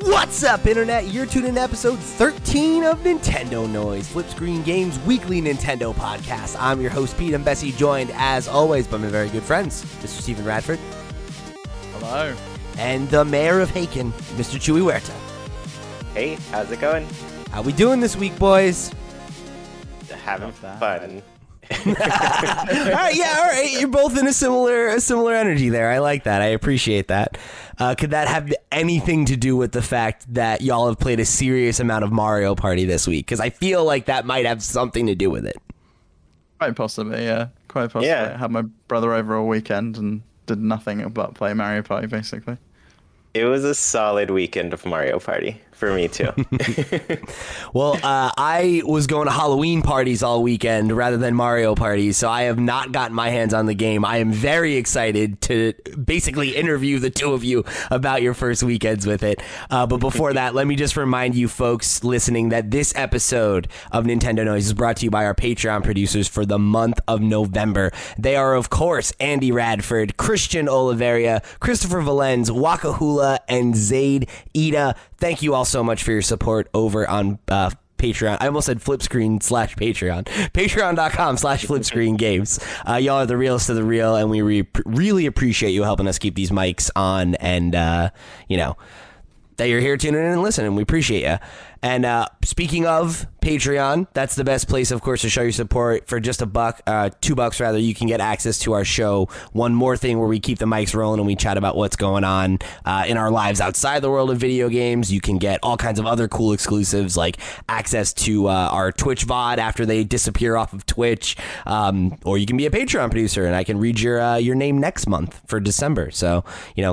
What's up, Internet? You're tuned in to episode 13 of Nintendo Noise, Flip Screen Games' weekly Nintendo podcast. I'm your host, Pete. I'm Bessie, joined, as always, by my very good friends, Mr. Stephen Radford. Hello. And the mayor of Haken, Mr. Chuy Huerta. Hey, how's it going? How we doing this week, boys? Having fun. All right. You're both in a similar energy there. I like that. I appreciate that. Could that have anything to do with the fact that y'all have played a serious amount of Mario Party this week? Because I feel like that might have something to do with it. Quite possibly, yeah. Quite possibly. Yeah. I had my brother over all weekend and did nothing but play Mario Party, basically. It was a solid weekend of Mario Party for me, too. Well, I was going to Halloween parties all weekend rather than Mario parties, so I have not gotten my hands on the game. I am very excited to basically interview the two of you about your first weekends with it. But before that, let me just remind you folks listening that this episode of Nintendo Noise is brought to you by our Patreon producers for the month of November. They are, of course, Andy Radford, Christian Oliveria, Christopher Valens, Wakahula, and Zaid Ida. Thank you all so much for your support over on Patreon. I almost said flipscreen/Patreon. Patreon.com/flipscreengames. Y'all are the realest of the real, and we really appreciate you helping us keep these mics on and, that you're here tuning in and listening. We appreciate you. And speaking of Patreon, that's the best place, of course, to show your support. For just $2 rather, you can get access to our show, One More Thing, where we keep the mics rolling and we chat about what's going on in our lives outside the world of video games. You can get all kinds of other cool exclusives, like access to our Twitch VOD after they disappear off of Twitch, or you can be a Patreon producer, and I can read your name next month for December. So,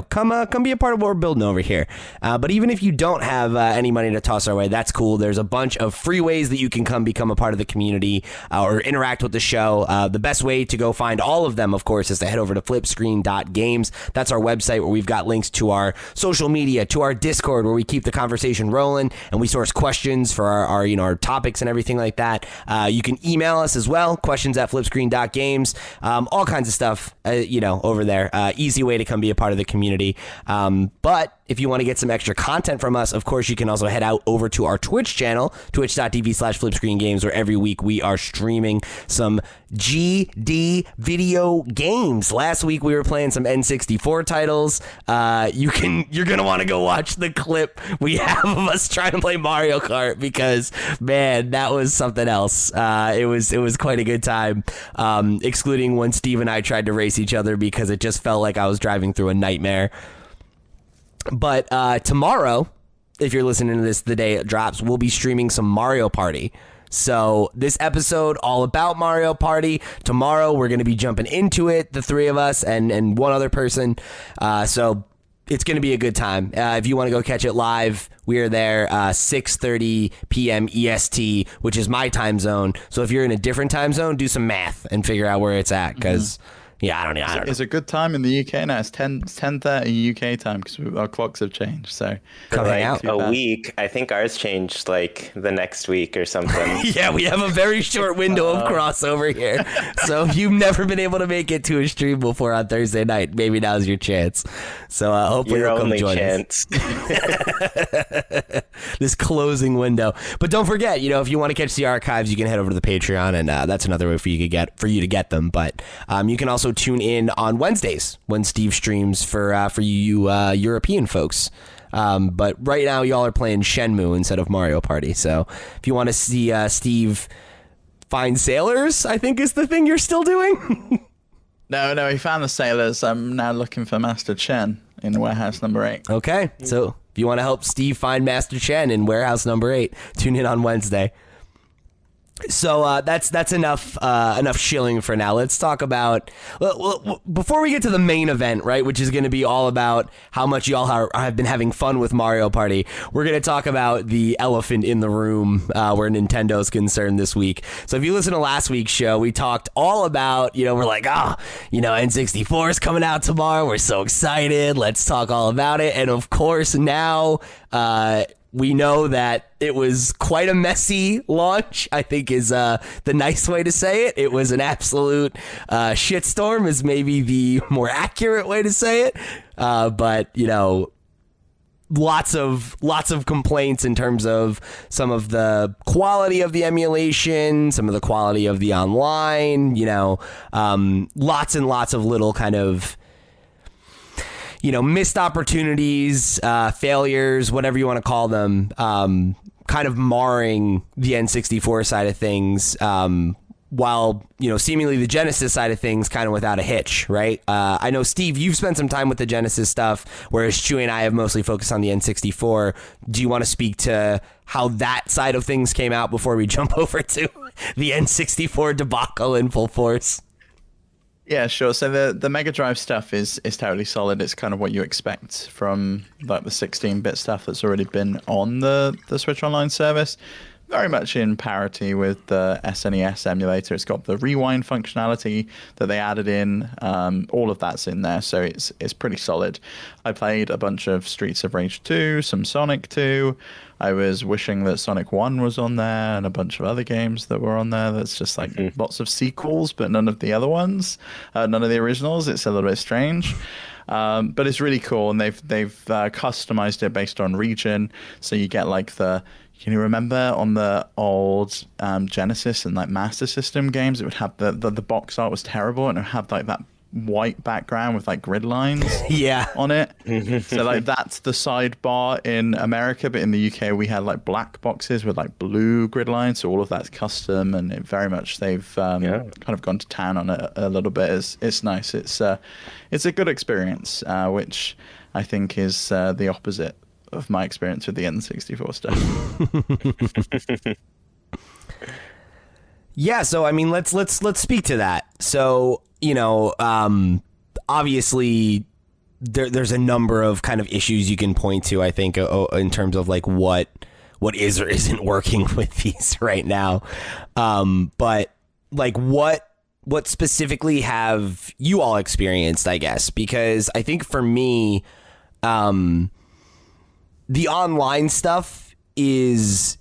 come be a part of what we're building over here. But even if you don't have any money to toss our way, that's cool. There's a bunch of free ways that you can come become a part of the community or interact with the show. The best way to go find all of them, of course, is to head over to flipscreen.games. That's our website where we've got links to our social media, to our Discord where we keep the conversation rolling and we source questions for our topics and everything like that. You can email us as well, questions@flipscreen.games. All kinds of stuff, over there. Easy way to come be a part of the community. But if you want to get some extra content from us, of course, you can also head out over to our Twitch channel, twitch.tv/flipscreengames, where every week we are streaming some GD video games. Last week we were playing some N64 titles. You're going to want to go watch the clip we have of us trying to play Mario Kart because, man, that was something else. It was quite a good time, excluding when Steve and I tried to race each other because it just felt like I was driving through a nightmare. But tomorrow, if you're listening to this the day it drops, we'll be streaming some Mario Party. So this episode, all about Mario Party. Tomorrow, we're going to be jumping into it, the three of us and one other person. So it's going to be a good time. If you want to go catch it live, we are there 6:30 p.m. EST, which is my time zone. So if you're in a different time zone, do some math and figure out where it's at because... Yeah, I don't know. It's a good time in the UK now. It's 10:30 UK time because our clocks have changed. So for like a week, I think ours changed like the next week or something. Yeah, we have a very short window of crossover here. So if you've never been able to make it to a stream before on Thursday night, maybe now's your chance. So hopefully you'll come join us. This closing window. But don't forget, if you want to catch the archives, you can head over to the Patreon, and that's another way for you to get them. But you can also tune in on Wednesdays when Steve streams for you European folks. But right now y'all are playing Shenmue instead of Mario Party. So if you want to see Steve find sailors, I think is the thing you're still doing. No, he found the sailors. I'm now looking for Master Chen in warehouse number 8. Okay, so if you want to help Steve find Master Chen in warehouse number 8, tune in on Wednesday. So that's enough shilling for now. Let's talk about before we get to the main event, right, which is going to be all about how much y'all have been having fun with Mario Party. We're going to talk about the elephant in the room where Nintendo's concerned this week. So if you listen to last week's show, we talked all about, we're like, N64 is coming out tomorrow. We're so excited. Let's talk all about it. And of course now we know that it was quite a messy launch, I think is the nice way to say it. It was an absolute shitstorm is maybe the more accurate way to say it. But, lots of complaints in terms of some of the quality of the emulation, some of the quality of the online, lots and lots of little kind of, missed opportunities, failures, whatever you want to call them, kind of marring the N64 side of things, while, seemingly the Genesis side of things kind of without a hitch, right? I know, Steve, you've spent some time with the Genesis stuff, whereas Chuy and I have mostly focused on the N64. Do you want to speak to how that side of things came out before we jump over to the N64 debacle in full force? Yeah, sure. So the Mega Drive stuff is totally solid. It's kind of what you expect from like the 16-bit stuff that's already been on the Switch Online service. Very much in parity with the SNES emulator. It's got the rewind functionality that they added in. All of that's in there, so it's pretty solid. I played a bunch of Streets of Rage 2, some Sonic 2. I was wishing that Sonic 1 was on there, and a bunch of other games that were on there. That's just like lots of sequels, but none of the other ones, none of the originals. It's a little bit strange. But it's really cool, and they've customized it based on region. So you get like can you remember on the old Genesis and like Master System games, it would have the box art was terrible, and it would have like that white background with like grid lines on it. So like that's the sidebar in America, but in the UK we had like black boxes with like blue grid lines. So all of that's custom, and it very much they've kind of gone to town on it a little bit. It's nice. It's a good experience, which I think is the opposite of my experience with the N64 stuff. Yeah, so I mean, let's speak to that. So, obviously there's a number of kind of issues you can point to, I think, in terms of like what is or isn't working with these right now. But like what specifically have you all experienced, I guess? Because I think for me, the online stuff is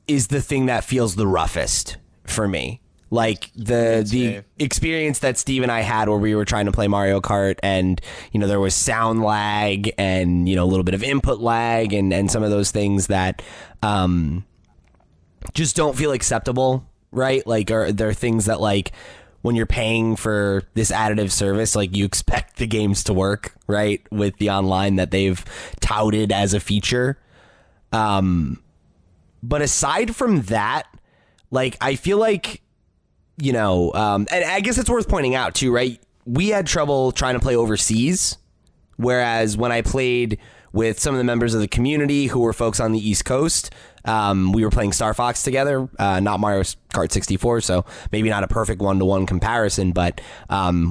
the thing that feels the roughest for me. Like the experience that Steve and I had where we were trying to play Mario Kart, and there was sound lag and a little bit of input lag and some of those things that just don't feel acceptable, right? Like there are things that, like, when you're paying for this additive service, like, you expect the games to work, right, with the online that they've touted as a feature. But aside from that, like, I feel like, and I guess it's worth pointing out too, right? We had trouble trying to play overseas, whereas when I played with some of the members of the community who were folks on the East Coast, we were playing Star Fox together, not Mario Kart 64, so maybe not a perfect one-to-one comparison, but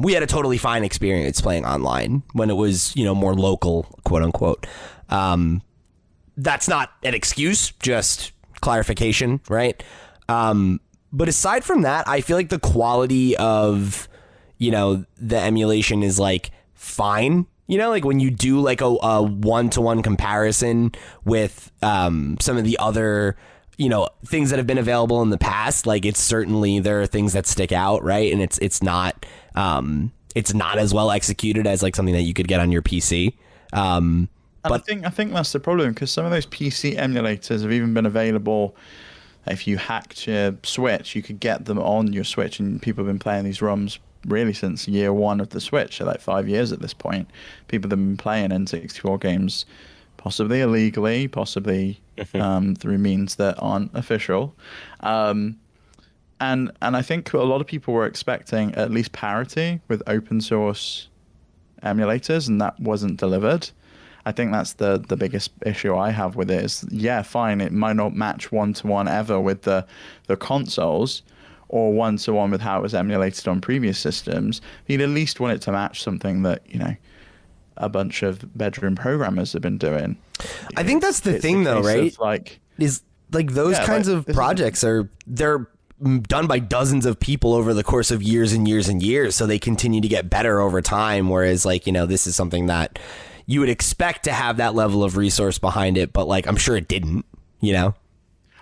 we had a totally fine experience playing online when it was, more local, quote unquote. That's not an excuse, just clarification, right? But aside from that, I feel like the quality of, the emulation is like fine. Like when you do like a one-to-one comparison with some of the other, things that have been available in the past, like it's certainly, there are things that stick out, right? And it's not as well executed as like something that you could get on your PC. But I think that's the problem, because some of those PC emulators have even been available. If you hacked your Switch, you could get them on your Switch, and people have been playing these ROMs really since year one of the Switch, so like 5 years at this point. People have been playing N64 games, possibly illegally, possibly through means that aren't official. And I think a lot of people were expecting at least parity with open source emulators, and that wasn't delivered. I think that's the biggest issue I have with it is, yeah, fine, it might not match one-to-one ever with the consoles, or one-to-one with how it was emulated on previous systems. You'd at least want it to match something that, a bunch of bedroom programmers have been doing. I think that's the thing, though, right? Is like those kinds of projects they're done by dozens of people over the course of years and years and years, so they continue to get better over time. Whereas, like, this is something that you would expect to have that level of resource behind it, but like I'm sure it didn't, Well,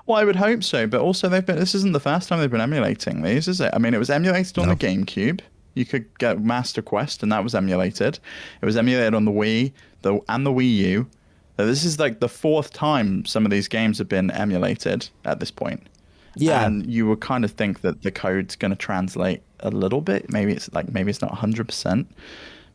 I would hope so, but also this isn't the first time they've been emulating these, is it? I mean, it was emulated on the GameCube. You could get Master Quest, and that was emulated. It was emulated on the Wii and the Wii U. So this is like the fourth time some of these games have been emulated at this point. Yeah. And you would kind of think that the code's going to translate a little bit. Maybe it's not 100%,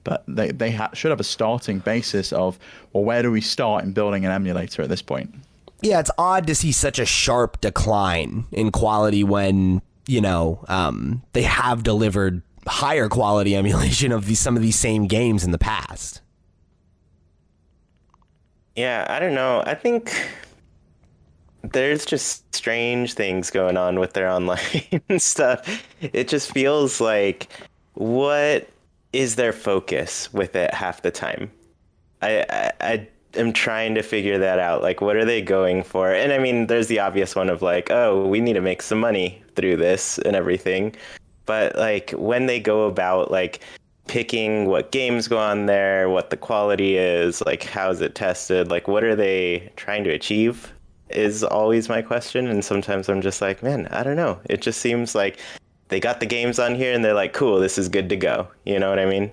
but they should have a starting basis of, well, where do we start in building an emulator at this point? Yeah, it's odd to see such a sharp decline in quality when, they have delivered higher quality emulation of some of these same games in the past. Yeah, I don't know. I think there's just strange things going on with their online stuff. It just feels like, what is their focus with it half the time? I am trying to figure that out. Like, what are they going for? And I mean, there's the obvious one of like, oh, we need to make some money through this and everything. But like, when they go about like picking what games go on there, what the quality is, like how is it tested, like what are they trying to achieve is always my question. And sometimes I'm just like, man, I don't know. It just seems like they got the games on here and they're like, cool, this is good to go. You know what I mean?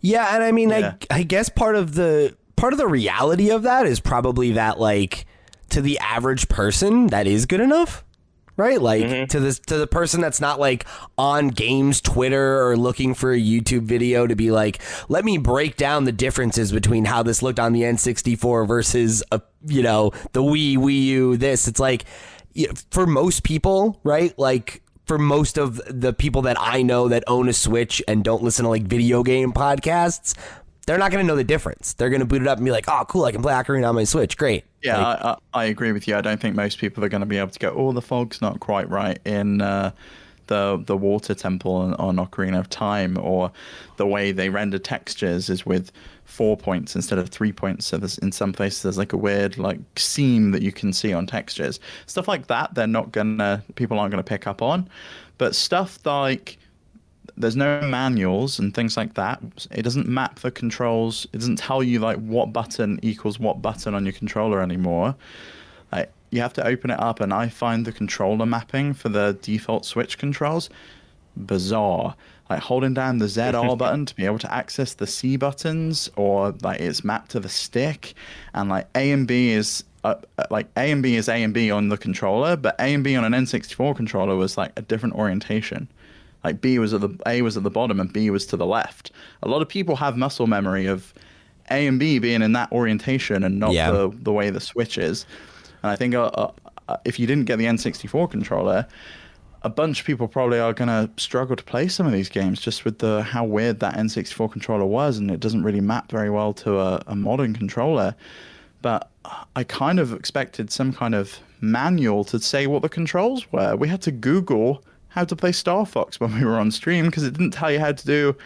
Yeah, and I mean, yeah. I guess part of the reality of that is probably that, like, to the average person, that is good enough. Right, like to the person that's not like on games Twitter or looking for a YouTube video to be like, let me break down the differences between how this looked on the N64 versus the Wii U. This, it's like, for most people, right? Like for most of the people that I know that own a Switch and don't listen to like video game podcasts, they're not going to know the difference. They're going to boot it up and be like, oh, cool, I can play Ocarina on my Switch. Great. Yeah, like, I agree with you. I don't think most people are going to be able to go, oh, the fog's not quite right in the water temple on Ocarina of Time, or the way they render textures is with 4 points instead of 3 points. So in some places there's like a weird like seam that you can see on textures. Stuff like that, people aren't going to pick up on. But stuff like, there's no manuals and things like that. It doesn't map the controls. It doesn't tell you like what button equals what button on your controller anymore. You have to open it up, and I find the controller mapping for the default Switch controls bizarre. Like holding down the ZR button to be able to access the C buttons, or like it's mapped to the stick, and like A and B is A and B on the controller, but A and B on an N64 controller was like a different orientation. Like A was at the bottom and B was to the left. A lot of people have muscle memory of A and B being in that orientation and not the way the Switch is. And I think if you didn't get the N64 controller, a bunch of people probably are going to struggle to play some of these games just with how weird that N64 controller was, and it doesn't really map very well to a modern controller. But I kind of expected some kind of manual to say what the controls were. We had to Google how to play Star Fox when we were on stream because it didn't tell you how to do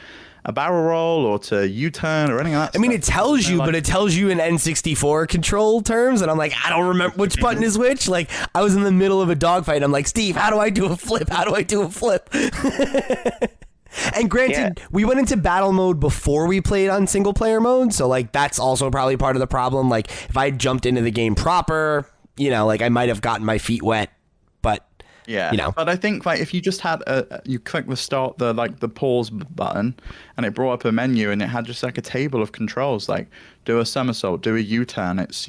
a barrel roll or to U-turn or anything like that. I mean, it tells you, but it tells you in N64 control terms, and I'm like, I don't remember which button is which. Like, I was in the middle of a dogfight. I'm like, Steve, how do I do a flip? How do I do a flip? And granted, we went into battle mode before we played on single player mode, so like that's also probably part of the problem. Like, if I jumped into the game proper, like I might have gotten my feet wet, but yeah, but I think like if you just had you click the pause button, and it brought up a menu, and it had just like a table of controls, like do a somersault, do a U-turn. It's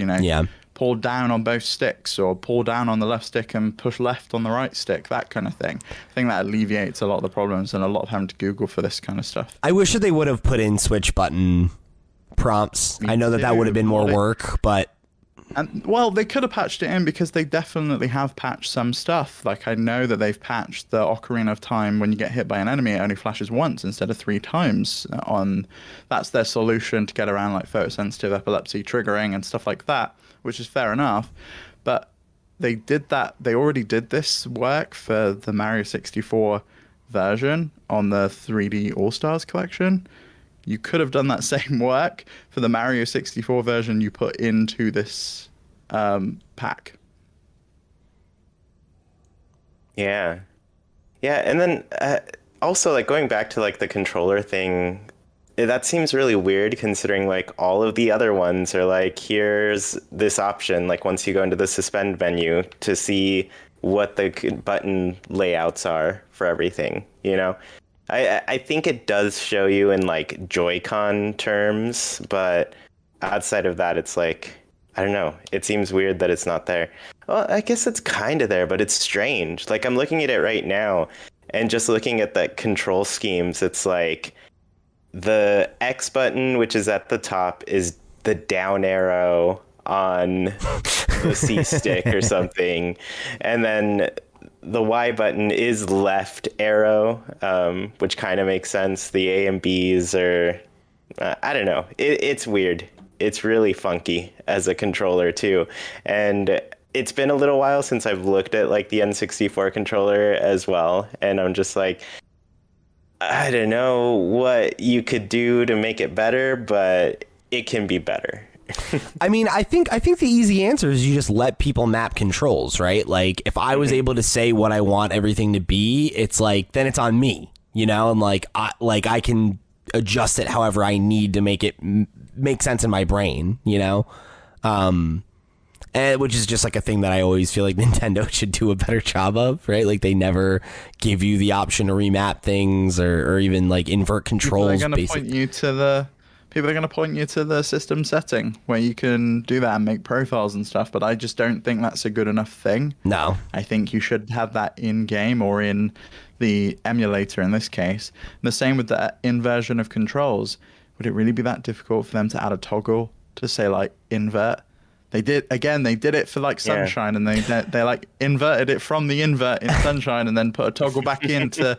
pull down on both sticks, or pull down on the left stick and push left on the right stick, that kind of thing. I think that alleviates a lot of the problems and a lot of having to Google for this kind of stuff. I wish that they would have put in switch button prompts. I know that would have been more work, but. And well, they could have patched it in because they definitely have patched some stuff. Like I know that they've patched the Ocarina of Time when you get hit by an enemy, it only flashes once instead of 3 times. That's their solution to get around like photosensitive epilepsy triggering and stuff like that, which is fair enough. But they did that. They already did this work for the Mario 64 version on the 3D All Stars collection. You could have done that same work for the Mario 64 version you put into this pack. Yeah, and then also like going back to like the controller thing, that seems really weird considering like all of the other ones are like, here's this option, like once you go into the suspend menu to see what the button layouts are for everything, I think it does show you in like Joy-Con terms, but outside of that, it's like, I don't know. It seems weird that it's not there. Well, I guess it's kind of there, but it's strange. Like, I'm looking at it right now, and just looking at the control schemes, it's like the X button, which is at the top, is the down arrow on the C stick or something. And then the Y button is left arrow, which kind of makes sense. The A and Bs are, I don't know. It's weird. It's really funky as a controller too. And it's been a little while since I've looked at like the N64 controller as well. And I'm just like, I don't know what you could do to make it better, but it can be better. I mean, I think the easy answer is you just let people map controls, right? Like, if I was able to say what I want everything to be, it's like, then it's on me, you know? And like I can adjust it however I need to make it make sense in my brain, you know? And which is just like a thing that I always feel like Nintendo should do a better job of, right? Like, they never give you the option to remap things or even like invert controls. People are going to point you to the system setting where you can do that and make profiles and stuff, but I just don't think that's a good enough thing. No. I think you should have that in-game or in the emulator in this case. And the same with the inversion of controls. Would it really be that difficult for them to add a toggle to say, like, invert? They did it for like Sunshine, and they like inverted it from the invert in Sunshine and then put a toggle back in to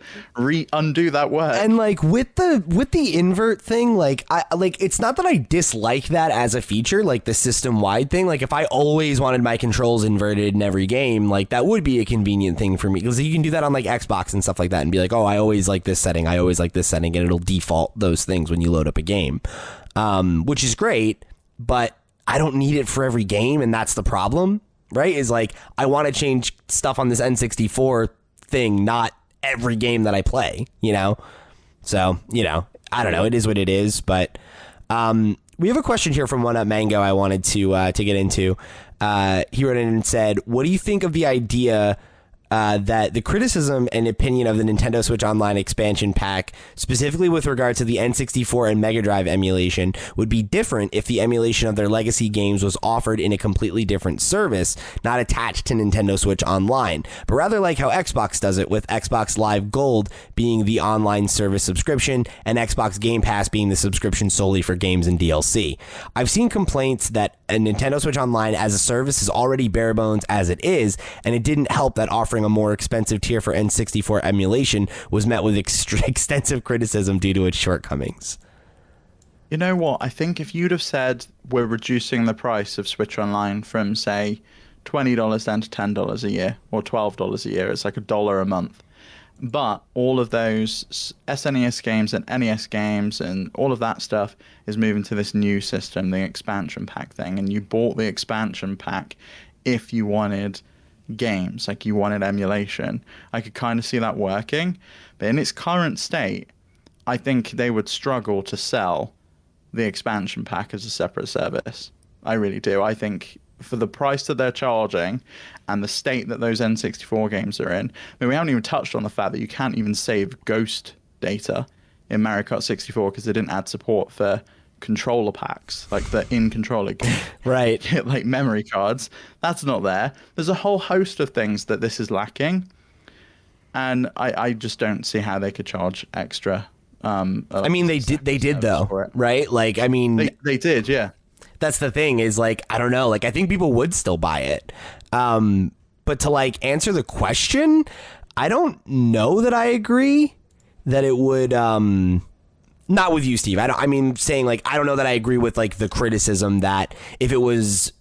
undo that work. And like with the invert thing, like it's not that I dislike that as a feature, like the system wide thing. Like, if I always wanted my controls inverted in every game, like that would be a convenient thing for me, because you can do that on like Xbox and stuff like that and be like, oh, I always like this setting, and it'll default those things when you load up a game, which is great, but I don't need it for every game, and that's the problem, right? Is like, I want to change stuff on this N64 thing, not every game that I play, you know? So, you know, I don't know. It is what it is, but we have a question here from One Up Mango I wanted to get into. He wrote in and said, what do you think of the idea that the criticism and opinion of the Nintendo Switch Online expansion pack, specifically with regard to the N64 and Mega Drive emulation, would be different if the emulation of their legacy games was offered in a completely different service, not attached to Nintendo Switch Online, but rather like how Xbox does it, with Xbox Live Gold being the online service subscription and Xbox Game Pass being the subscription solely for games and DLC. I've seen complaints that a Nintendo Switch Online as a service is already bare bones as it is, and it didn't help that offering a more expensive tier for N64 emulation was met with extensive criticism due to its shortcomings. You know what? I think if you'd have said we're reducing the price of Switch Online from, say, $20 down to $10 a year, or $12 a year, it's like $1 a month. But all of those SNES games and NES games and all of that stuff is moving to this new system, the expansion pack thing. And you bought the expansion pack if you wanted games, like you wanted emulation. I could kind of see that working. But in its current state, I think they would struggle to sell the expansion pack as a separate service. I really do. I think for the price that they're charging and the state that those N64 games are in, I mean, we haven't even touched on the fact that you can't even save ghost data in Mario Kart 64 because they didn't add support for controller packs, like the in-controller game. Right. Like memory cards. That's not there. There's a whole host of things that this is lacking. And I just don't see how they could charge extra. I mean, they did though, right? Like, I mean, they did, yeah. That's the thing is, like, I don't know, like, I think people would still buy it. But to like answer the question, I don't know that I agree that it would, not with you, Steve. I mean, saying like, I don't know that I agree with like the criticism that if it was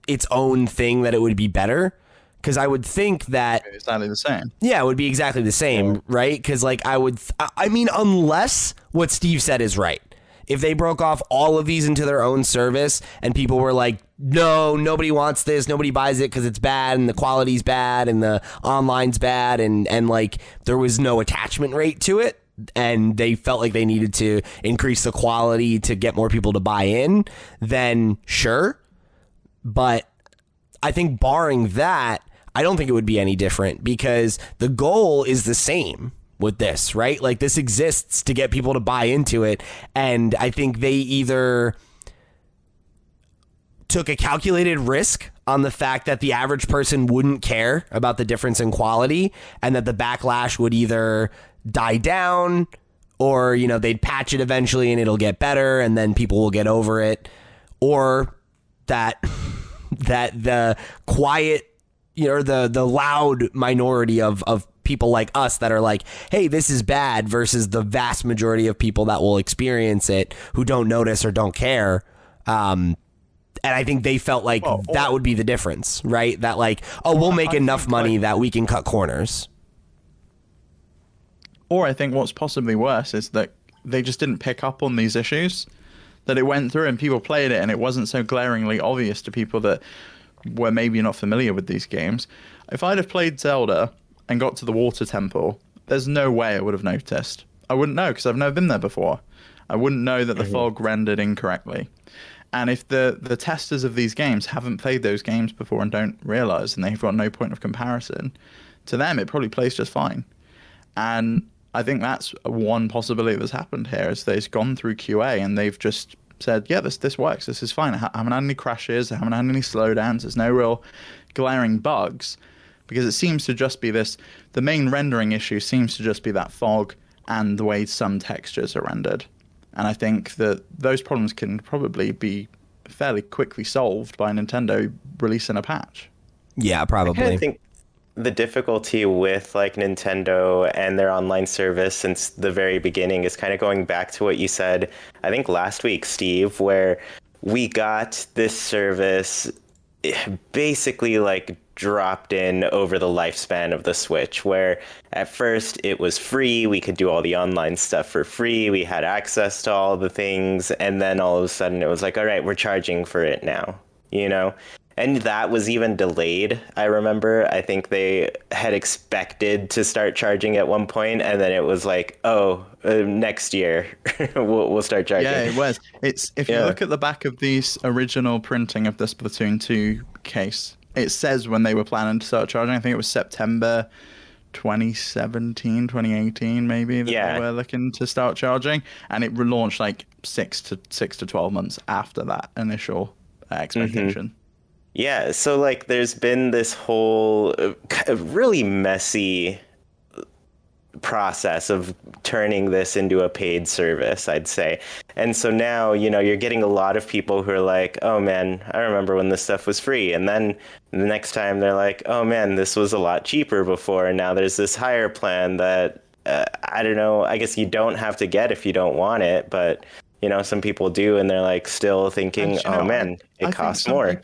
its own thing, that it would be better. Because I would think that it's exactly the same. Yeah, it would be exactly the same, right? Because like I mean, unless what Steve said is right. If they broke off all of these into their own service and people were like, no, nobody wants this, nobody buys it because it's bad and the quality's bad and the online's bad and like there was no attachment rate to it and they felt like they needed to increase the quality to get more people to buy in, then sure. But I think barring that, I don't think it would be any different because the goal is the same with this, right? Like this exists to get people to buy into it. And I think they either took a calculated risk on the fact that the average person wouldn't care about the difference in quality and that the backlash would either die down or, you know, they'd patch it eventually and it'll get better and then people will get over it, or that the quiet, you know, the loud minority of people like us that are like, hey, this is bad, versus the vast majority of people that will experience it who don't notice or don't care. And I think they felt like that would be the difference, right? That like, oh, we'll make enough money that we can cut corners. Or I think what's possibly worse is that they just didn't pick up on these issues, that it went through and people played it and it wasn't so glaringly obvious to people that were maybe not familiar with these games. If I'd have played Zelda and got to the water temple, there's no way I would have noticed. I wouldn't know because I've never been there before. I wouldn't know that the fog rendered incorrectly. And if the testers of these games haven't played those games before and don't realize, and they've got no point of comparison, to them it probably plays just fine. And I think that's one possibility that's happened here, is they've gone through QA and they've just said, yeah, this works, this is fine. I haven't had any crashes, I haven't had any slowdowns, there's no real glaring bugs, because it seems to just be this, the main rendering issue seems to just be that fog and the way some textures are rendered. And I think that those problems can probably be fairly quickly solved by Nintendo releasing a patch. Yeah, probably. I think the difficulty with like Nintendo and their online service since the very beginning is kind of going back to what you said, I think last week, Steve, where we got this service basically like dropped in over the lifespan of the Switch, where at first it was free, we could do all the online stuff for free, we had access to all the things, and then all of a sudden it was like, all right, we're charging for it now, you know? And that was even delayed, I remember. I think they had expected to start charging at one point, and then it was like, oh, next year we'll start charging. Yeah, it was. It's if you look at the back of these original printing of the Splatoon 2 case, it says when they were planning to start charging. I think it was September 2017, 2018, maybe, that they were looking to start charging. And it relaunched like 6 to 12 months after that initial expectation. Yeah, so like there's been this whole really messy process of turning this into a paid service, I'd say. And so now, you know, you're getting a lot of people who are like, oh man, I remember when this stuff was free. And then the next time they're like, oh man, this was a lot cheaper before. And now there's this higher plan that, I don't know, I guess you don't have to get if you don't want it, but you know, some people do, and they're like still thinking, oh man, it costs more.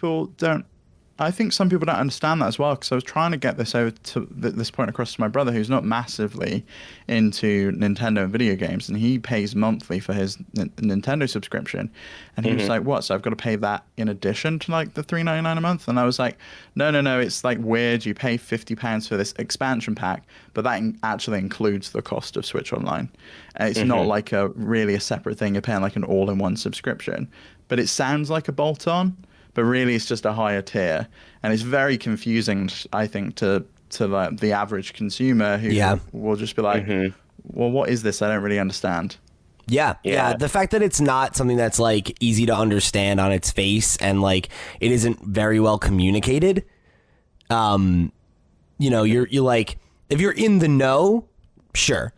I think some people don't understand that as well, because I was trying to get this over to this point across to my brother, who's not massively into Nintendo and video games, and he pays monthly for his Nintendo subscription, and he was like, what, so I've got to pay that in addition to like the $3.99 a month? And I was like, no, it's like weird, you pay £50 for this expansion pack, but that actually includes the cost of Switch Online, and it's not like really a separate thing. You're paying like an all-in-one subscription, but it sounds like a bolt-on, but really it's just a higher tier, and it's very confusing, I think, to like the average consumer who will just be like, well, what is this? I don't really understand. Yeah. The fact that it's not something that's like easy to understand on its face, and like it isn't very well communicated. You know, you're like, if you're in the know, sure,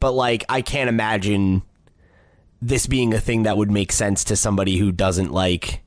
but like I can't imagine this being a thing that would make sense to somebody who doesn't like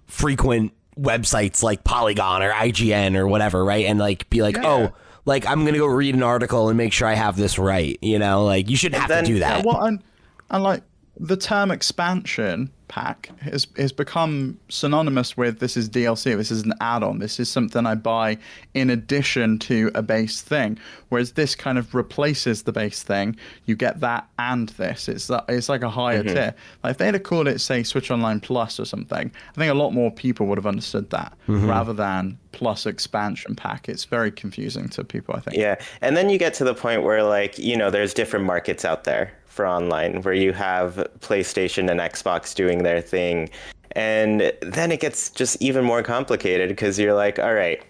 frequent websites like Polygon or IGN or whatever, right? And like be like, oh, like I'm gonna go read an article and make sure I have this right, you know? Like you shouldn't have to do that. Well, and like the term expansion pack has become synonymous with, this is DLC, this is an add-on, this is something I buy in addition to a base thing, whereas this kind of replaces the base thing. You get that and this. It's like a higher tier. Like if they'd have called it, say, Switch Online Plus or something, I think a lot more people would have understood that, rather than plus expansion pack. It's very confusing to people, I think. Yeah, and then you get to the point where, like, you know, there's different markets out there for online, where you have PlayStation and Xbox doing their thing, and then it gets just even more complicated, because you're like, all right,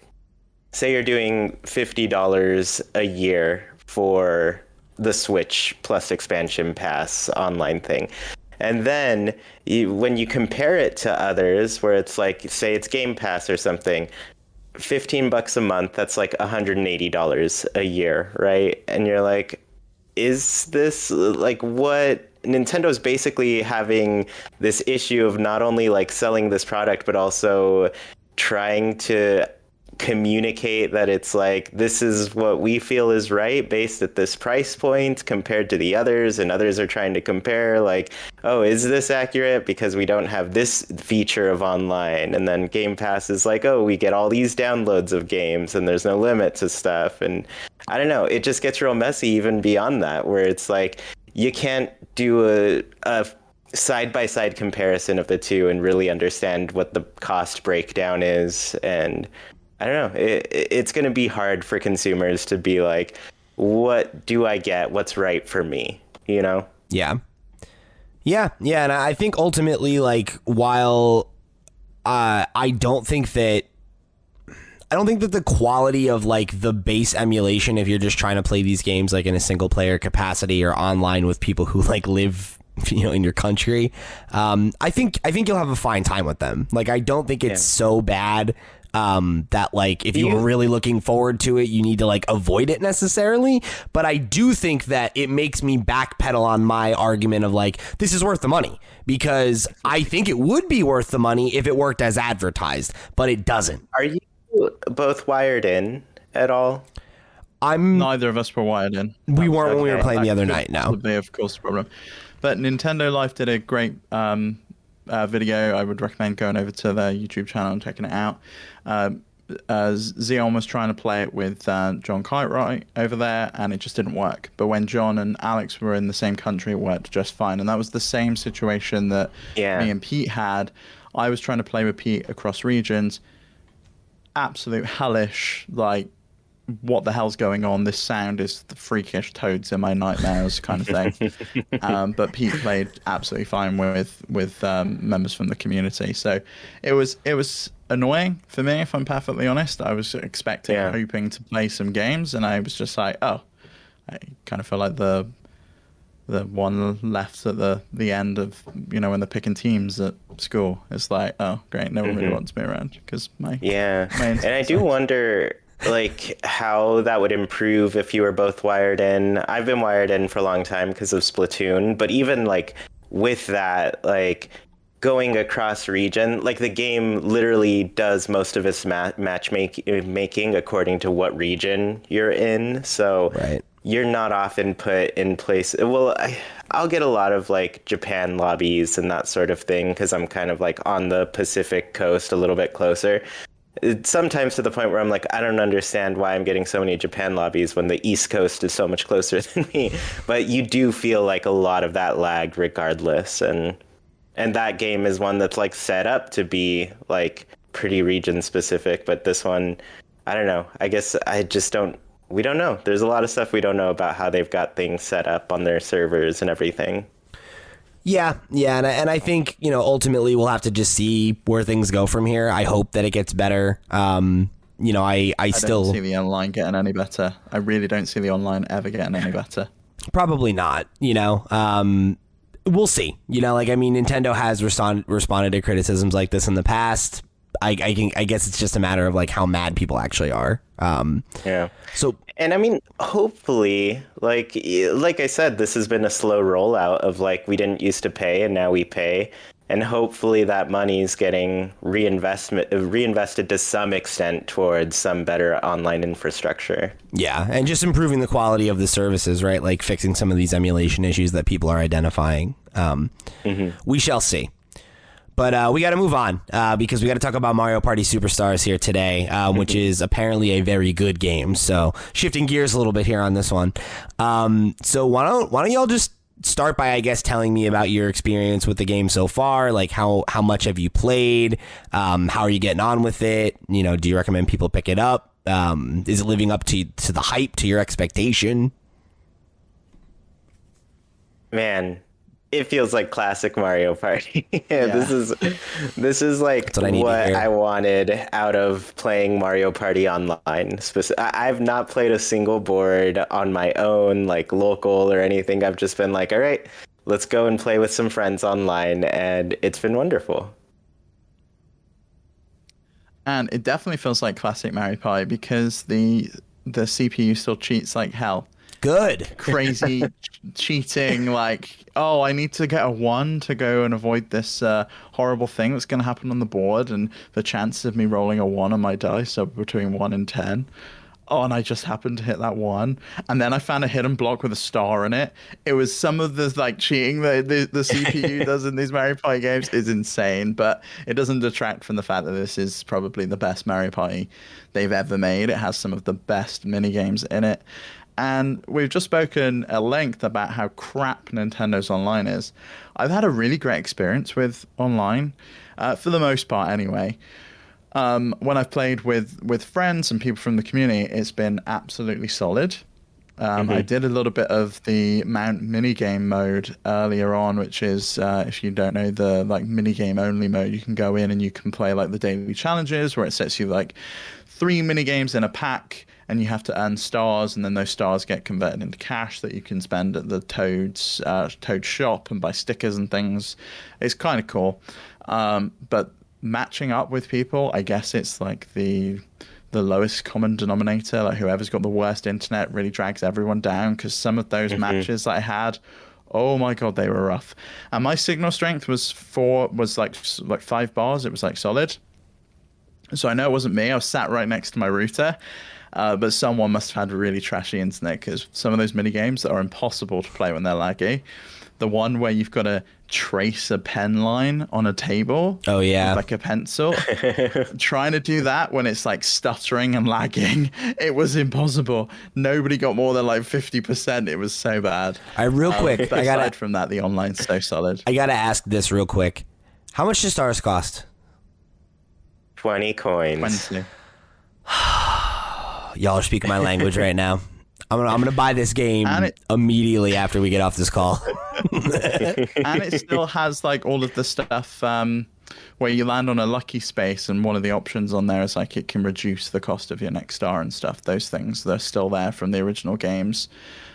say you're doing $50 a year for the Switch plus expansion pass online thing, And then when you compare it to others, where it's like, say it's Game Pass or something, $15 a month, that's like $180 a year, right? And you're like, is this like what Nintendo's basically having this issue of not only like selling this product, but also trying to communicate that it's like, this is what we feel is right based at this price point compared to the others, and others are trying to compare like, oh, is this accurate because we don't have this feature of online? And then Game Pass is like, oh, we get all these downloads of games and there's no limit to stuff. And I don't know, it just gets real messy even beyond that, where it's like you can't do a side-by-side comparison of the two and really understand what the cost breakdown is. And I don't know, it's going to be hard for consumers to be like, what do I get? What's right for me? You know? Yeah. And I think ultimately, like, while I don't think that the quality of like the base emulation, if you're just trying to play these games like in a single player capacity or online with people who like live, you know, in your country, I think you'll have a fine time with them. Like, I don't think it's so bad that like if you were really looking forward to it, you need to like avoid it necessarily. But I do think that it makes me backpedal on my argument of like, this is worth the money, because I think it would be worth the money if it worked as advertised, but it doesn't. Are you both wired in at all? Neither of us were wired in. We weren't when we were playing the other night. No, would be of course the problem. But Nintendo Life did a great video. I would recommend going over to their YouTube channel and checking it out. Xeon was trying to play it with John Cartwright over there, and it just didn't work. But when John and Alex were in the same country, it worked just fine. And that was the same situation that me and Pete had. I was trying to play with Pete across regions. Absolute hellish, like, what the hell's going on? This sound is the freakish toads in my nightmares kind of thing. But Pete played absolutely fine with members from the community. So it was annoying for me, if I'm perfectly honest. I was expecting, hoping to play some games, and I was just like, oh, I kind of feel like the one left at the end of, you know, when they're picking teams at school. It's like, oh, great, no one really wants me around because my and I do wonder like how that would improve if you were both wired in. I've been wired in for a long time because of Splatoon, but even like with that, like going across region, like the game literally does most of its matchmaking according to what region you're in. So you're not often put in place. Well, I'll get a lot of like Japan lobbies and that sort of thing because I'm kind of like on the Pacific coast, a little bit closer. Sometimes to the point where I'm like, I don't understand why I'm getting so many Japan lobbies when the East Coast is so much closer than me. But you do feel like a lot of that lagged regardless. And that game is one that's like set up to be like pretty region specific. But this one, I don't know. I guess we don't know. There's a lot of stuff we don't know about how they've got things set up on their servers and everything. Yeah, and I think, you know, ultimately we'll have to just see where things go from here. I hope that it gets better. You know, I still don't see the online getting any better. I really don't see the online ever getting any better. Probably not, you know. We'll see. You know, like, I mean, Nintendo has responded to criticisms like this in the past. I guess it's just a matter of like how mad people actually are. So, and I mean, hopefully, like I said, this has been a slow rollout of like, we didn't used to pay and now we pay. And hopefully that money is getting reinvested to some extent towards some better online infrastructure. Yeah, and just improving the quality of the services, right? Like fixing some of these emulation issues that people are identifying. We shall see. But we got to move on because we got to talk about Mario Party Superstars here today, which is apparently a very good game. So shifting gears a little bit here on this one. So why don't y'all just start by, I guess, telling me about your experience with the game so far? Like how much have you played? How are you getting on with it? You know, do you recommend people pick it up? Is it living up to the hype, to your expectation? Man, it feels like classic Mario Party. This is like what I wanted out of playing Mario Party online. I've not played a single board on my own, like local or anything. I've just been like, all right, let's go and play with some friends online, and it's been wonderful. And it definitely feels like classic Mario Party because the CPU still cheats like hell. Good. Crazy cheating, like, oh, I need to get a 1 to go and avoid this horrible thing that's going to happen on the board, and the chances of me rolling a 1 on my dice are between 1 and 10. Oh, and I just happened to hit that 1, and then I found a hidden block with a star in it. It was some of the like cheating that the CPU does in these Mario Party games is insane, but it doesn't detract from the fact that this is probably the best Mario Party they've ever made. It has some of the best mini games in it. And we've just spoken at length about how crap Nintendo's online is. I've had a really great experience with online, for the most part anyway. When I've played with friends and people from the community, it's been absolutely solid. I did a little bit of the Mount minigame mode earlier on, which is, if you don't know, the like minigame only mode. You can go in and you can play like the daily challenges where it sets you like 3 minigames in a pack, and you have to earn stars, and then those stars get converted into cash that you can spend at the Toad shop and buy stickers and things. It's kind of cool. But matching up with people, I guess it's like the lowest common denominator. Like whoever's got the worst internet really drags everyone down, because some of those matches that I had, oh my god, they were rough. And my signal strength was like 5 bars. It was like solid. So I know it wasn't me. I was sat right next to my router. But someone must have had really trashy internet, because some of those mini games that are impossible to play when they're laggy. The one where you've got to trace a pen line on a table. Oh, yeah. With like a pencil. Trying to do that when it's like stuttering and lagging, it was impossible. Nobody got more than like 50%. It was so bad. Real quick, But aside from that, the online's so solid. I got to ask this real quick. How much do stars cost? 20 coins. 20. Y'all are speaking my language right now. I'm gonna buy this game immediately after we get off this call. And it still has like all of the stuff where you land on a lucky space, and one of the options on there is like it can reduce the cost of your next star and stuff. Those things, they're still there from the original games.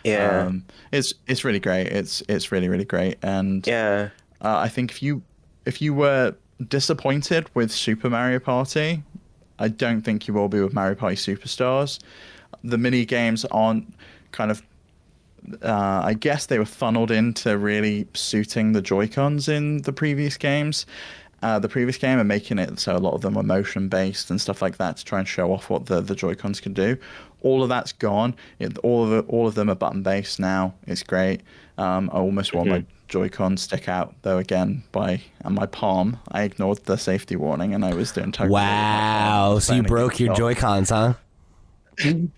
Yeah, it's really great. It's really, really great. And yeah, I think if you were disappointed with Super Mario Party, I don't think you will be with Mario Party Superstars. The mini games aren't kind of, I guess they were funneled into really suiting the Joy-Cons in the previous games. The previous game, and making it so a lot of them were motion based and stuff like that to try and show off what the Joy-Cons can do. All of that's gone. All of them are button based now. It's great. I almost want my Joy-Con stick out, though, again, by my palm. I ignored the safety warning, and I was doing totally. Wow, so you broke your Joy-Cons, huh? And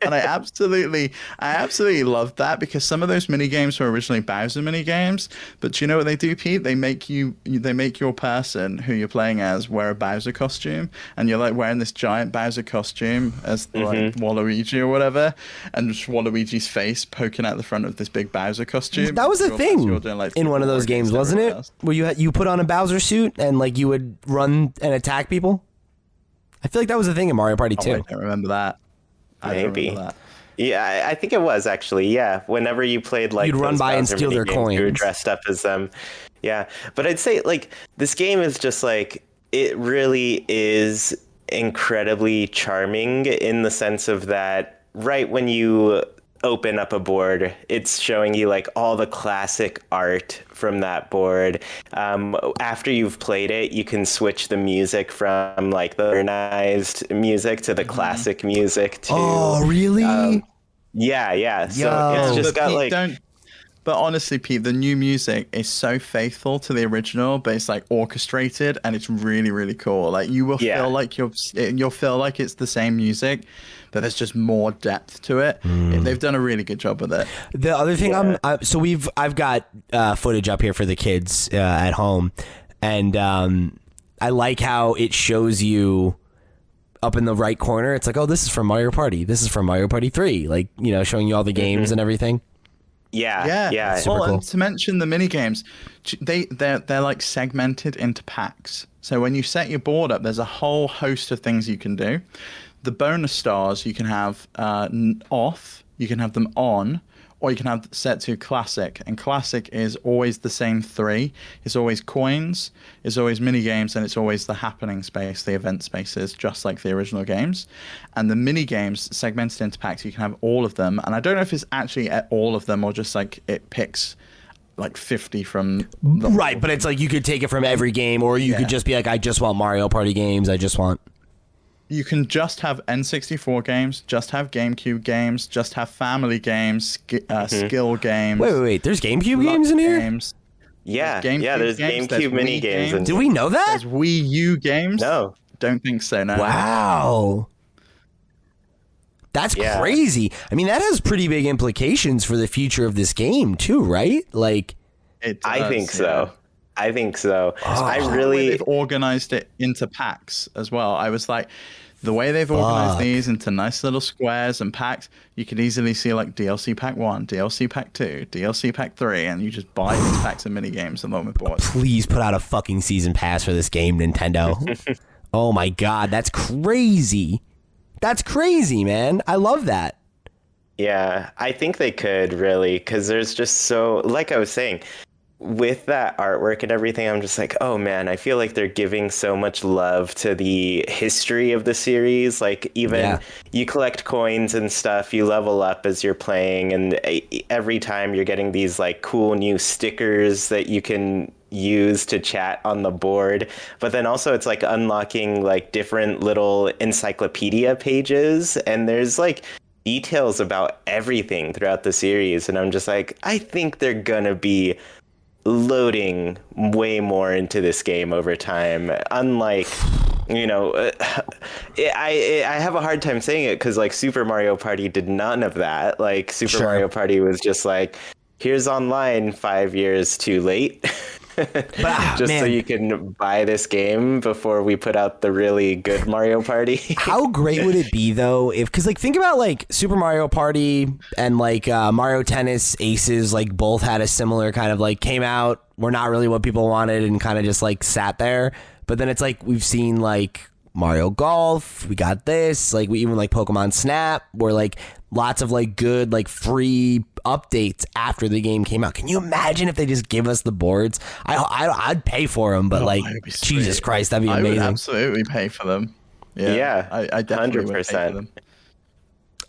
I absolutely love that, because some of those mini games were originally Bowser mini games, but do you know what they do, Pete? They make your person who you're playing as wear a Bowser costume, and you're like wearing this giant Bowser costume as like Waluigi or whatever, and just Waluigi's face poking out the front of this big Bowser costume. That was a thing doing, like, in one of those games, wasn't it? Where you put on a Bowser suit and like you would run and attack people. I feel like that was a thing in Mario Party 2. I don't remember that. Maybe. Yeah, I think it was actually. Yeah, whenever you played like you'd run by and steal their coins. You were dressed up as them. Yeah, but I'd say like this game is just like, it really is incredibly charming in the sense of that right when you open up a board, it's showing you like all the classic art from that board. After you've played it, you can switch the music from like the modernized music to the classic music to, oh really? Yeah. So it's just got like, but honestly, Pete, the new music is so faithful to the original, but it's like orchestrated, and it's really, really cool. Like you will feel like you'll feel like it's the same music, but there's just more depth to it. They've done a really good job with it. The other thing, I've got footage up here for the kids at home, and I like how it shows you up in the right corner. It's like, oh, this is from Mario Party. This is from Mario Party 3. Like, you know, showing you all the games and everything. Yeah. Super cool. And to mention the mini games, they're like segmented into packs. So when you set your board up, there's a whole host of things you can do. The bonus stars you can have off, you can have them on, or you can have set to classic. And classic is always the same three. It's always coins, it's always mini games, and it's always the happening space, the event spaces, just like the original games. And the mini games segmented into packs, you can have all of them. And I don't know if it's actually all of them or just like it picks like 50 from the Right, but it's like you could take it from every game, or you could just be like, I just want Mario Party games. I just want. You can just have N64 games, just have GameCube games, just have family games, skill games. Wait. There's GameCube games in here? Games. Yeah, GameCube there's games, GameCube mini Wii games. games. Did we know that? There's Wii U games. No. Don't think so, no. Wow. That's crazy. I mean, that has pretty big implications for the future of this game, too, right? Like, It does, I think so. I think so. I The way really. they've organized it into packs as well. I was like, the way they've organized these into nice little squares and packs, you could easily see like DLC pack 1, DLC pack 2, DLC pack 3, and you just buy these packs of mini games along with boards. please put out a fucking season pass for this game, Nintendo. Oh my God, that's crazy. That's crazy, man. I love that. Yeah, I think they could really, because there's just so, like I was saying, with that artwork and everything, I'm just like, oh man, I feel like they're giving so much love to the history of the series. Like, even you collect coins and stuff, you level up as you're playing, and every time you're getting these like cool new stickers that you can use to chat on the board. But then also it's like unlocking like different little encyclopedia pages, and there's like details about everything throughout the series, and I'm just like, I think they're gonna be loading way more into this game over time, unlike, you know, I have a hard time saying it because like Super Mario Party did none of that. Like Super Mario Party was just like, here's online 5 years too late. Just so you can buy this game before we put out the really good Mario Party. How great would it be though if, because like think about like Super Mario Party and like Mario Tennis Aces, like both had a similar kind of like came out, were not really what people wanted and kind of just like sat there. But then it's like we've seen like Mario Golf, we got this, like we even like Pokemon Snap, where like lots of like good like free updates after the game came out. Can you imagine if they just give us the boards? I'd pay for them, but like Jesus Christ, that'd be amazing. I would absolutely pay for them. Yeah, I definitely 100%. Would pay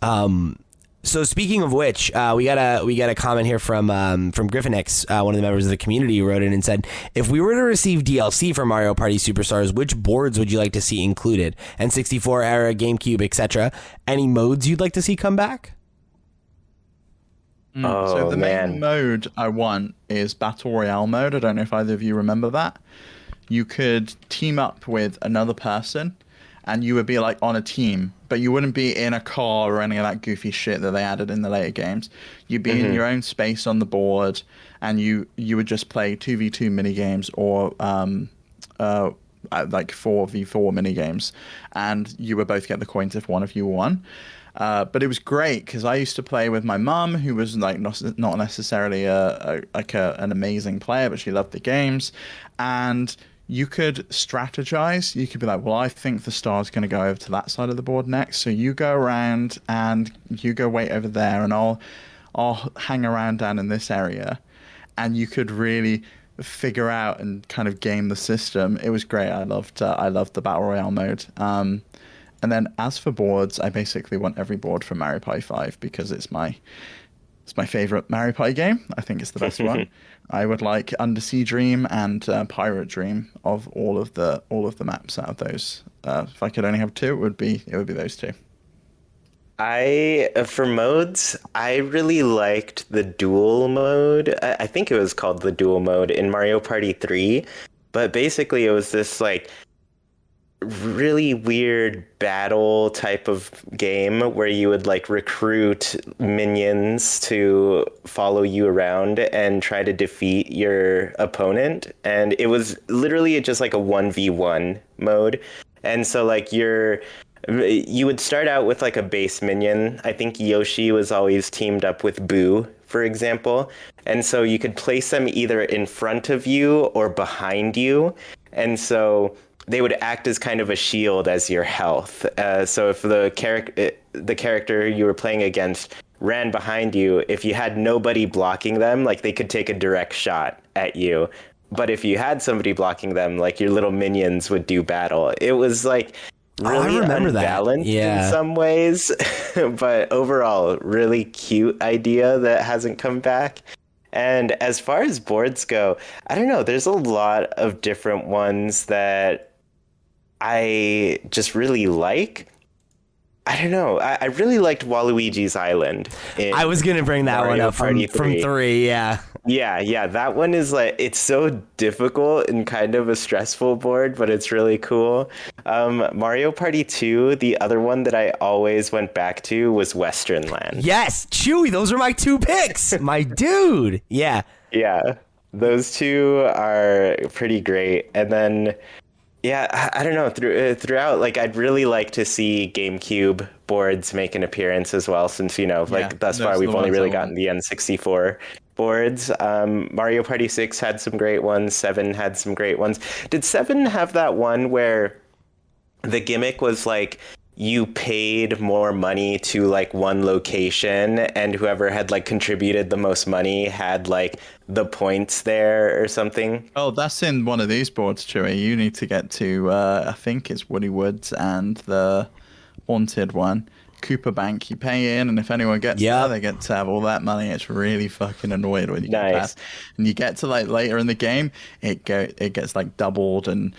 for them. So speaking of which, we got a comment here from Griffin X, one of the members of the community, who wrote in and said, if we were to receive DLC for Mario Party Superstars, which boards would you like to see included? N64 era, GameCube, etc. Any modes you'd like to see come back? So the main mode I want is Battle Royale mode. I don't know if either of you remember that. You could team up with another person, and you would be like on a team, but you wouldn't be in a car or any of that goofy shit that they added in the later games. You'd be in your own space on the board, and you would just play 2v2 mini games or like 4v4 mini games, and you would both get the coins if one of you won. But it was great because I used to play with my mum, who was like not necessarily an amazing player, but she loved the games, and you could strategize. You could be like, well, I think the star's going to go over to that side of the board next, so you go around and you go wait over there, and I'll hang around down in this area, and you could really figure out and kind of game the system. It was great. I loved the Battle Royale mode. And then as for boards, I basically want every board from Mario Party 5 because it's my favorite Mario Party game. I think it's the best one. I would like Undersea Dream and Pirate Dream of all of the maps out of those. If I could only have two, it would be those two. For modes, I really liked the duel mode. I think it was called the duel mode in Mario Party 3, but basically it was this like really weird battle type of game where you would like recruit minions to follow you around and try to defeat your opponent, and it was literally just like a 1v1 mode. And so like you would start out with like a base minion. I think Yoshi was always teamed up with Boo, for example, and so you could place them either in front of you or behind you, and so they would act as kind of a shield as your health. So if the character you were playing against ran behind you, if you had nobody blocking them, like they could take a direct shot at you. But if you had somebody blocking them, like your little minions would do battle. It was like really I remember unbalanced that. in some ways, but overall, really cute idea that hasn't come back. And as far as boards go, I don't know, there's a lot of different ones that I just really like. I don't know. I really liked Waluigi's Island. I was gonna bring that Mario one up from Party 3. Yeah. Yeah. That one is like, it's so difficult and kind of a stressful board, but it's really cool. Mario Party 2, the other one that I always went back to was Western Land. Yes, Chuy. Those are my 2 picks. My dude. Yeah. Yeah, those 2 are pretty great. And then, yeah, I don't know. Throughout, like, I'd really like to see GameCube boards make an appearance as well, since, thus far we've only really gotten the N64 boards. Mario Party 6 had some great ones. 7 had some great ones. Did 7 have that one where the gimmick was like you paid more money to like one location, and whoever had like contributed the most money had like the points there or something? Oh, that's in one of these boards, Chuy. You need to get to, I think it's Woody Woods and the haunted one, Cooper Bank. You pay in, and if anyone gets there, they get to have all that money. It's really fucking annoying when you get past. And you get to like later in the game, it gets like doubled, and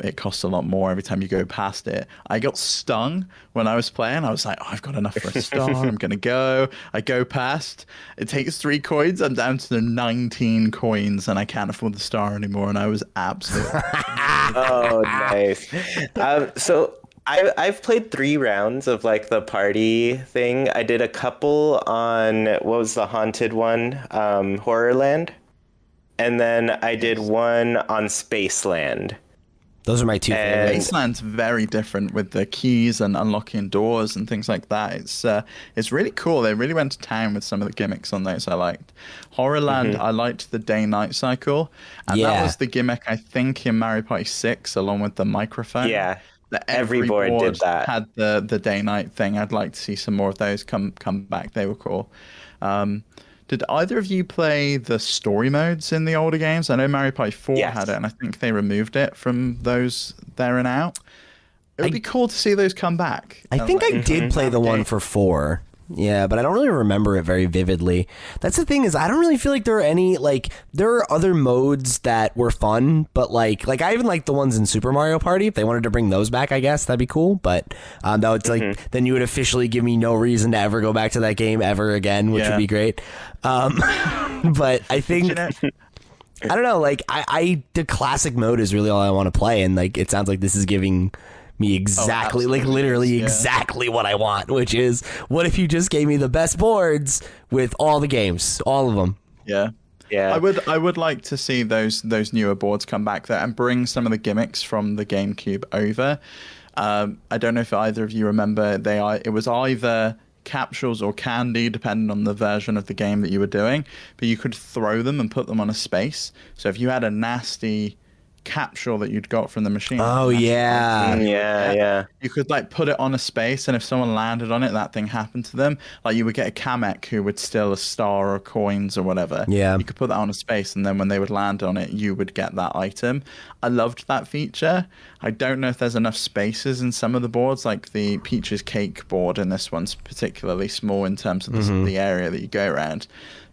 it costs a lot more every time you go past it. I got stung when I was playing. I was like, oh, I've got enough for a star. I'm gonna go. I go past. It takes 3 coins. I'm down to the 19 coins, and I can't afford the star anymore. And I was absolutely. Oh, nice. So I've played 3 rounds of like the party thing. I did a couple on, what was the haunted one? Horrorland. And then I did one on Spaceland. Those are my 2 favorites. Spaceland's very different with the keys and unlocking doors and things like that. It's really cool. They really went to town with some of the gimmicks on those I liked. Horrorland, I liked the day-night cycle. And that was the gimmick, I think, in Mario Party 6, along with the microphone. Yeah. That every board did that. Had the day-night thing. I'd like to see some more of those come back. They were cool. Did either of you play the story modes in the older games? I know Mario Party 4 had it, and I think they removed it from those there and out. It would be cool to see those come back. I think I did play the one for 4. Yeah, but I don't really remember it very vividly. That's the thing, is I don't really feel like there are any, like, there are other modes that were fun, but like I even like the ones in Super Mario Party. If they wanted to bring those back, I guess that'd be cool. But that would like, then you would officially give me no reason to ever go back to that game ever again, which would be great. But I think, I don't know, like the classic mode is really all I want to play, and like it sounds like this is giving me exactly, like literally exactly what I want, which is, what if you just gave me the best boards with all the games, all of them? Yeah. I would like to see those newer boards come back there and bring some of the gimmicks from the GameCube over. I don't know if either of you remember, it was either capsules or candy, depending on the version of the game that you were doing, but you could throw them and put them on a space. So if you had a nasty capsule that you'd got from the machine. Oh yeah. You could like put it on a space, and if someone landed on it, that thing happened to them. Like you would get a Kamek who would steal a star or coins or whatever. Yeah. You could put that on a space, and then when they would land on it, you would get that item. I loved that feature. I don't know if there's enough spaces in some of the boards, like the Peach's Cake board, and this one's particularly small in terms of the area that you go around.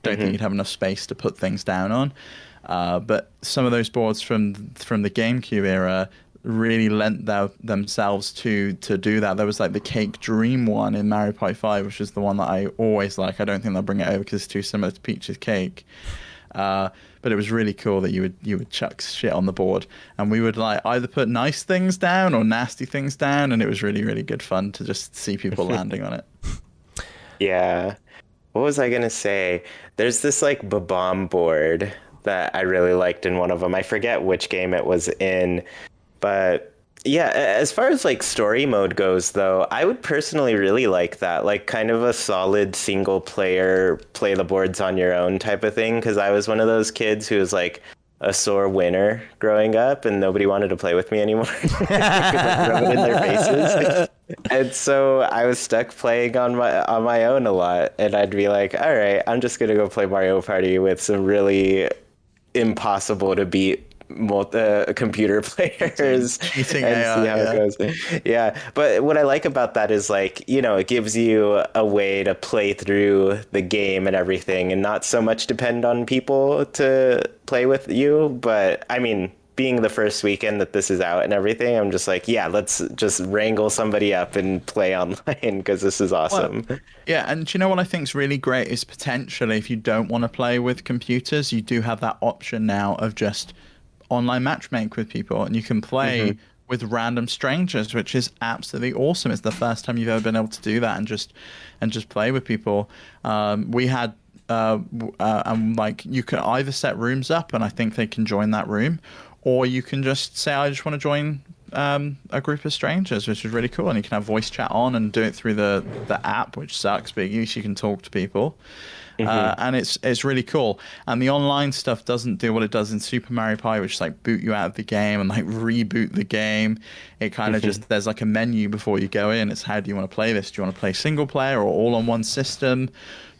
Don't think you'd have enough space to put things down on. But some of those boards from the GameCube era really lent themselves to do that. There was like the Cake Dream one in Mario Party 5, which is the one that I always like. I don't think they'll bring it over because it's too similar to Peach's Cake. But it was really cool that you would chuck shit on the board, and we would like either put nice things down or nasty things down, and it was really, really good fun to just see people landing on it. Yeah. What was I gonna say? There's this like Bomb board that I really liked in one of them. I forget which game it was in, but yeah, as far as like story mode goes though, I would personally really like that, like kind of a solid single player, play the boards on your own type of thing, because I was one of those kids who was like a sore winner growing up and nobody wanted to play with me anymore. I could like rub it in their faces. And so I was stuck playing on my own a lot, and I'd be like, all right, I'm just gonna go play Mario Party with some really impossible to beat computer players Cheating and see AI, how yeah. it goes. Yeah, but what I like about that is like, it gives you a way to play through the game and everything and not so much depend on people to play with you. But I mean, being the first weekend that this is out and everything, I'm just like, yeah, let's just wrangle somebody up and play online because this is awesome. Well, yeah, and do you know what I think is really great is potentially if you don't want to play with computers, you do have that option now of just online matchmake with people, and you can play with random strangers, which is absolutely awesome. It's the first time you've ever been able to do that and just play with people. We had like you can either set rooms up, and I think they can join that room, or you can just say I just want to join a group of strangers, which is really cool, and you can have voice chat on and do it through the app, which sucks, but at least you can talk to people. And it's really cool. And the online stuff doesn't do what it does in Super Mario Party, which is like boot you out of the game and like reboot the game. It kind of just, there's like a menu before you go in. It's how do you want to play this? Do you want to play single player or all on one system?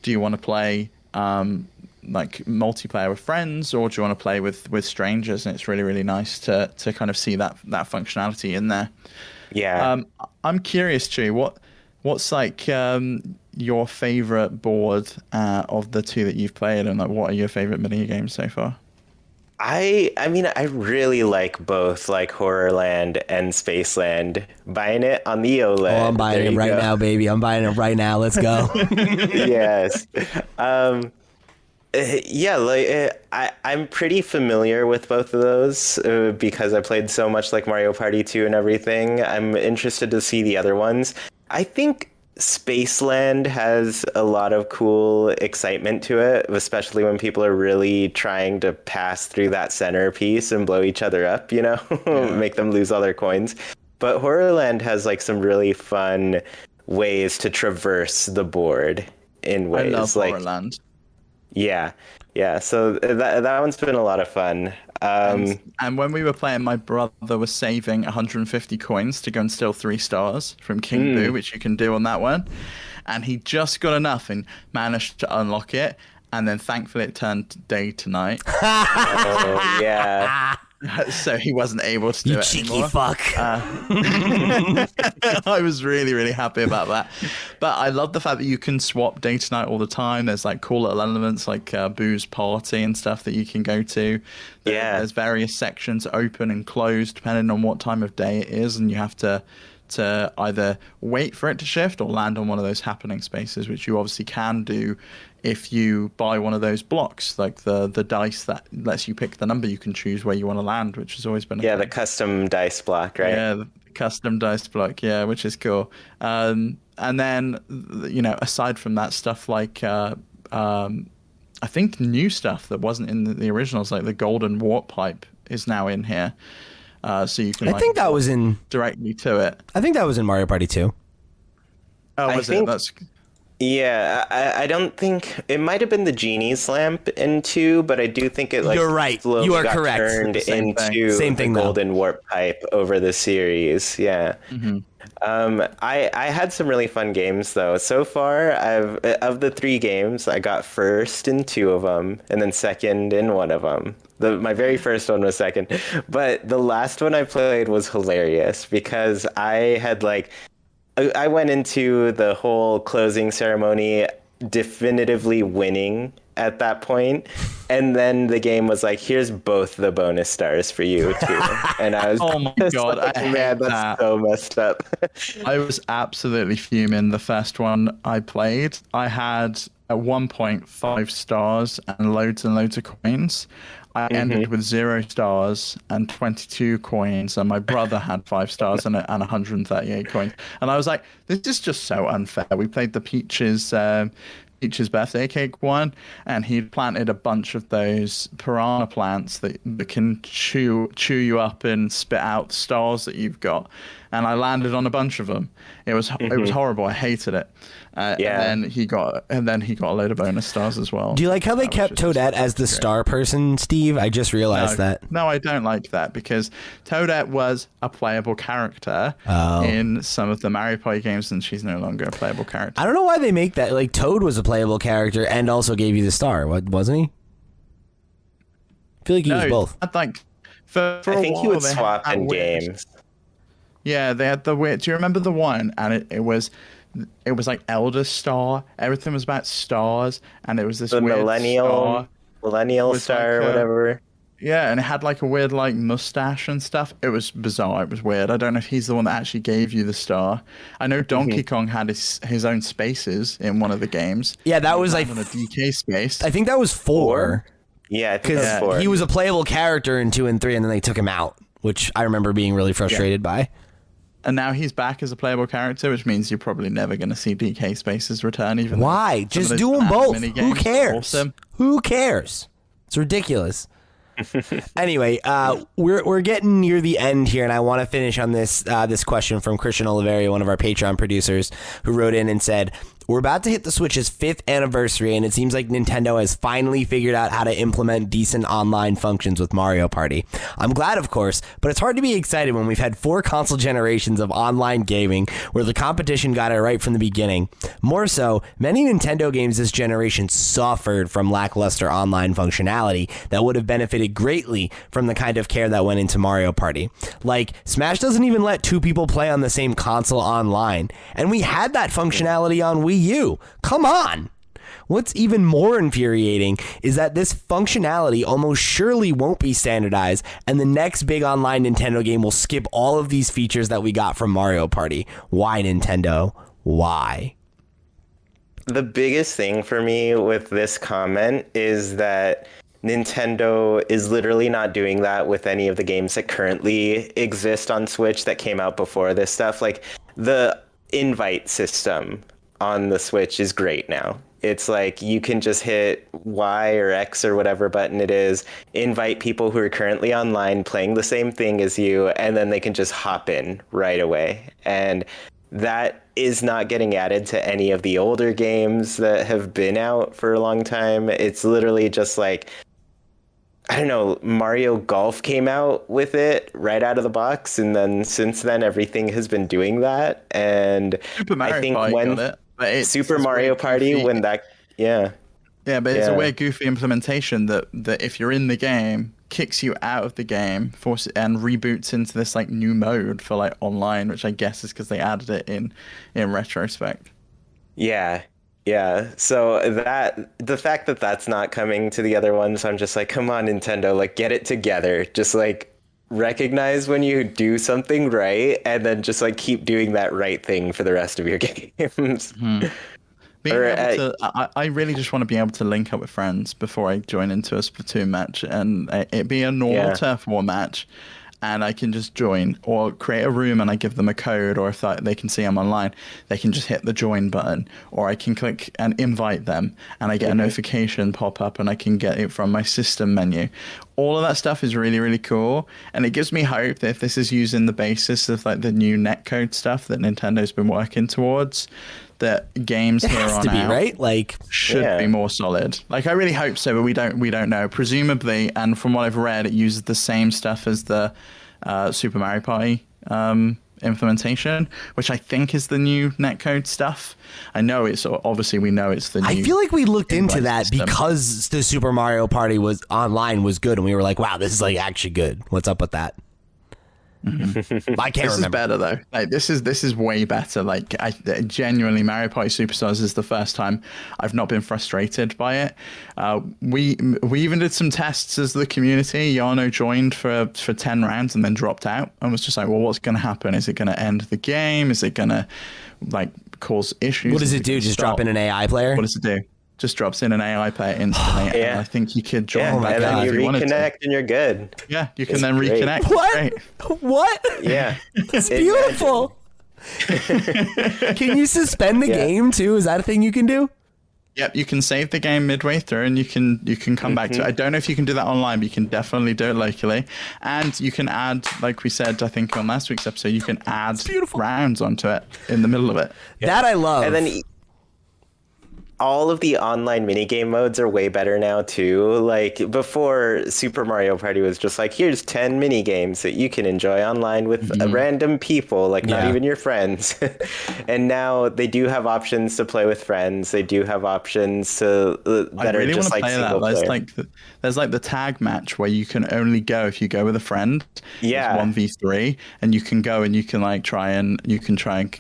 Do you want to play like multiplayer with friends, or do you want to play with strangers? And it's really, really nice to kind of see that functionality in there. Yeah. I'm curious, Chu, what's like your favorite board of the two that you've played, and like what are your favorite mini games so far? I mean, I really like both like Horrorland and Spaceland. Buying it on the OLED. Oh, I'm buying There it you right go. now, baby. I'm buying it right now. Let's go. Yes. Yeah, like I'm pretty familiar with both of those because I played so much like Mario Party 2 and everything. I'm interested to see the other ones. I think Spaceland has a lot of cool excitement to it, especially when people are really trying to pass through that centerpiece and blow each other up, make them lose all their coins. But Horrorland has like some really fun ways to traverse the board in I ways love like Horrorland. yeah, yeah. So that one's been a lot of fun. And when we were playing, my brother was saving 150 coins to go and steal 3 stars from King Boo, which you can do on that one. And he just got enough and managed to unlock it. And then thankfully it turned day to night. Oh yeah. So he wasn't able to do You it cheeky anymore. fuck. I was really, really happy about that. But I love the fact that you can swap day to night all the time. There's like cool little elements like Boo's party and stuff that you can go to. There's various sections open and closed depending on what time of day it is, and you have to either wait for it to shift or land on one of those happening spaces, which you obviously can do if you buy one of those blocks, like the dice that lets you pick the number you can choose where you want to land, which has always been Yeah, the custom dice block, right? yeah, the custom dice block, yeah, which is cool. And then aside from that stuff, like I think new stuff that wasn't in the originals, like the golden warp pipe, is now in here. So you can. I think that was in directly to it. I think that was in Mario Party 2. Oh, I was think- it? That's Yeah, I don't think it might have been the genie's lamp in 2, but I do think it like You're right. slowly You are got correct. turned Same thing. into Same thing, the though. golden warp pipe over the series. Yeah. I had some really fun games though. So far, of the 3 games, I got first in 2 of them, and then second in 1 of them. My very first one was second, but the last one I played was hilarious because I went into the whole closing ceremony definitively winning at that point, and then the game was like, here's both the bonus stars for you too. And I was Oh my just God, like, I hate man, that's that. so messed up. I was absolutely fuming the first one I played. I had at one point 5 stars and loads of coins. I ended with 0 stars and 22 coins, and my brother had 5 stars and 138 coins. And I was like, this is just so unfair. We played the Peach's birthday cake one, and he'd planted a bunch of those piranha plants that can chew you up and spit out stars that you've got. and I landed on a bunch of them. It was horrible. I hated it. And then he got a load of bonus stars as well. Do you like how they kept Toadette as the star person, Steve? I just realized that. No, I don't like that, because Toadette was a playable character in some of the Mario Party games, and she's no longer a playable character. I don't know why they make that. Like, Toad was a playable character and also gave you the star, wasn't he? I feel like he was both. I think for I think he would they swap had in weird- games. Yeah, they had the weird. Do you remember the one? And it was like Elder Star. Everything was about stars, and it was this The weird millennial was star or like, whatever. Yeah, and it had like a weird like mustache and stuff. It was bizarre. It was weird. I don't know if he's the one that actually gave you the star. I know Donkey Kong had his own spaces in one of the games. Yeah, that was like on a DK space. I think that was 4. Yeah, I think that's 4. He was a playable character in 2 and 3, and then they took him out, which I remember being really frustrated by. And now he's back as a playable character, which means you're probably never going to see DK spaces return. Even Why? Just do them both. Who cares? Awesome. Who cares? It's ridiculous. Anyway, we're getting near the end here, and I want to finish on this question from Christian Oliveria, one of our Patreon producers, who wrote in and said, "We're about to hit the Switch's 5th anniversary, and it seems like Nintendo has finally figured out how to implement decent online functions with Mario Party. I'm glad, of course, but it's hard to be excited when we've had 4 console generations of online gaming where the competition got it right from the beginning. More so, many Nintendo games this generation suffered from lackluster online functionality that would have benefited greatly from the kind of care that went into Mario Party. Like, Smash doesn't even let 2 people play on the same console online, and we had that functionality on Wii U. Come on! What's even more infuriating is that this functionality almost surely won't be standardized, and the next big online Nintendo game will skip all of these features that we got from Mario Party. Why, Nintendo? Why?" The biggest thing for me with this comment is that Nintendo is literally not doing that with any of the games that currently exist on Switch that came out before this stuff. Like, the invite system on the Switch is great now. It's like you can just hit Y or X or whatever button it is, invite people who are currently online playing the same thing as you, and then they can just hop in right away. And that is not getting added to any of the older games that have been out for a long time. It's literally just like, I don't know, Mario Golf came out with it right out of the box, and then since then everything has been doing that. And Super Mario I think Party when got it, but Super Mario Party, goofy. when that, Yeah, but it's a Yeah. weird, goofy implementation that if you're in the game, kicks you out of the game, and reboots into this like new mode for like online, which I guess is because they added it in retrospect. Yeah. So the fact that that's not coming to the other ones, I'm just like, come on, Nintendo, like, get it together. Just like recognize when you do something right, and then just like keep doing that right thing for the rest of your games. I really just want to be able to link up with friends before I join into a Splatoon match, and it be a normal turf war match, and I can just join or create a room and I give them a code, or if they can see I'm online, they can just hit the join button, or I can click and invite them and I get a notification pop up and I can get it from my system menu. All of that stuff is really, really cool, and it gives me hope that if this is using the basis of like the new netcode stuff that Nintendo's been working towards, that games It here has on to be, out right? Like, should be more solid. Like, I really hope so, but we don't know. Presumably, and from what I've read, it uses the same stuff as the Super Mario Party implementation, which I think is the new netcode stuff. I know it's obviously we know it's the new. I feel like we looked into that system. because the Super Mario Party was online was good, and we were like, wow, this is like actually good. What's up with that? I can't This remember. is better though. Like, this is way better. Like, I genuinely, Mario Party Superstars is the first time I've not been frustrated by it. We even did some tests as the community. Yano joined for 10 rounds and then dropped out and was just like, well, what's going to happen? Is it going to end the game? Is it going to like cause issues? What does Is it do? gonna Just stop? drop in an AI player? What does it do? Just drops in an AI player instantly. Yeah. And I think you could join. Yeah, my and God. then if you wanted to. reconnect and you're good. Yeah, you can It's then great. reconnect. What? Great. What? Yeah. It's beautiful. Can you suspend the game too? Is that a thing you can do? Yep, you can save the game midway through, and you can come back to it. I don't know if you can do that online, but you can definitely do it locally. And you can add, like we said, I think on last week's episode, you can add rounds onto it in the middle of it. That I love. And then all of the online minigame modes are way better now too. Like before, Super Mario Party was just like, here's 10 minigames that you can enjoy online with random people, like not even your friends. And now they do have options to play with friends. They do have options to that I really are just like single player. There's like the tag match where you can only go if you go with a friend. Yeah. It's 1v3, and you can go and you can like try and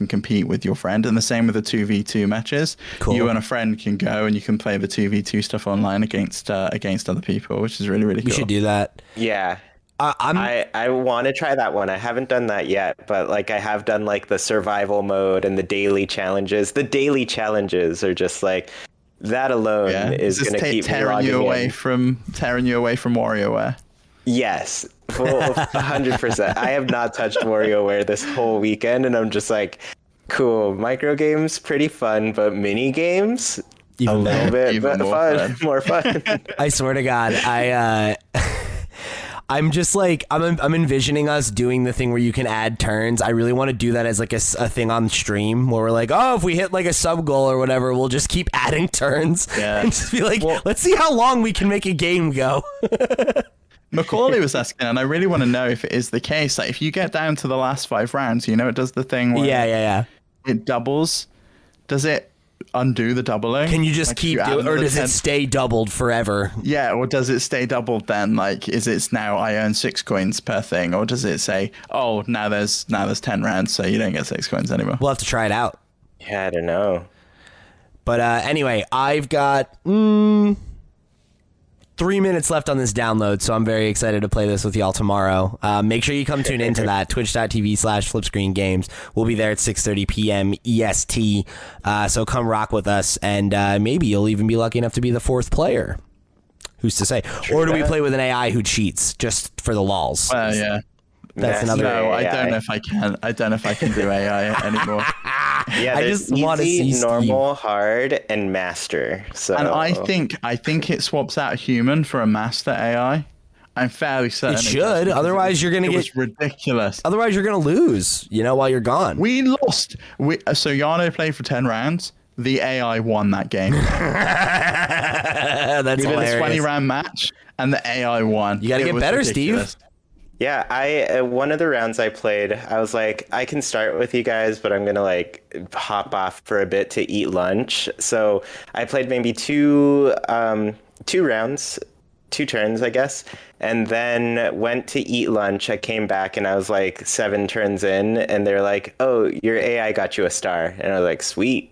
compete with your friend. And the same with the 2v2 matches. Cool. You and a friend can go and you can play the 2v2 stuff online against other people, which is really, really cool. We should do that. Yeah. I want to try that one. I haven't done that yet, but like I have done like the survival mode and the daily challenges. The daily challenges are just like that alone is going to keep tearing you away from WarioWare. Yes, 100%. I have not touched WarioWare this whole weekend, and I'm just like, cool. Micro games, pretty fun, but mini games, a little bit more fun. I swear to God, I'm just like, I'm envisioning us doing the thing where you can add turns. I really want to do that as like a thing on stream where we're like, oh, if we hit like a sub goal or whatever, we'll just keep adding turns and just be like, let's see how long we can make a game go. Macaulay was asking, and I really want to know if it is the case. Like, if you get down to the last 5 rounds, it does the thing where it doubles. Does it undo the doubling? Can you just keep doing, or does it stay doubled forever? Yeah, or does it stay doubled then? Like, is it now I earn 6 coins per thing, or does it say, oh, now there's 10 rounds, so you don't get 6 coins anymore? We'll have to try it out. Yeah, I don't know. But anyway, I've got 3 minutes left on this download, so I'm very excited to play this with y'all tomorrow. Make sure you come tune into that, twitch.tv/flipscreengames. We'll be there at 6:30 p.m. EST, so come rock with us, and maybe you'll even be lucky enough to be the 4th player. Who's to say? Or do we play with an AI who cheats just for the lols? Well, yeah. That's another. No, I don't know if I can. I don't know if I can do AI anymore. Yeah, I just want to see normal, hard, and master. So, and I think it swaps out human for a master AI. I'm fairly certain it should. Otherwise, you're gonna get ridiculous. Otherwise, you're gonna lose. While you're gone. We lost. So Yano played for 10 rounds. The AI won that game. That's we hilarious. did a 20 round match, and the AI won. You got to get better, ridiculous. Steve. Yeah, one of the rounds I played, I was like, I can start with you guys, but I'm gonna like hop off for a bit to eat lunch. So I played maybe two rounds, 2 turns, I guess, and then went to eat lunch. I came back and I was like 7 turns in, and they're like, "Oh, your AI got you a star," and I was like, "Sweet."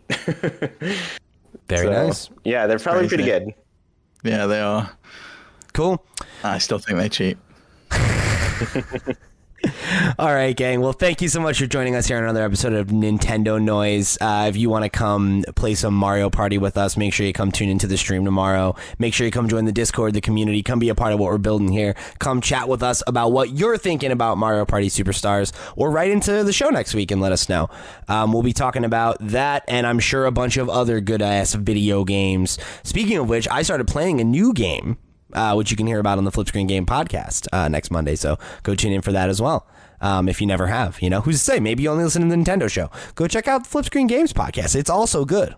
Very nice. Yeah, they're probably pretty good. Yeah, they are. Cool. I still think they cheat. All right, gang. Well, thank you so much for joining us here on another episode of Nintendo Noise. If you want to come play some Mario Party with us, make sure you come tune into the stream tomorrow. Make sure you come join the Discord, the community. Come be a part of what we're building here. Come chat with us about what you're thinking about Mario Party Superstars, or write into the show next week and let us know. We'll be talking about that, and I'm sure a bunch of other good-ass video games. Speaking of which, I started playing a new game, which you can hear about on the Flip Screen Game podcast next Monday. So go tune in for that as well. If you never have, who's to say? Maybe you only listen to the Nintendo show. Go check out the Flip Screen Games podcast. It's also good.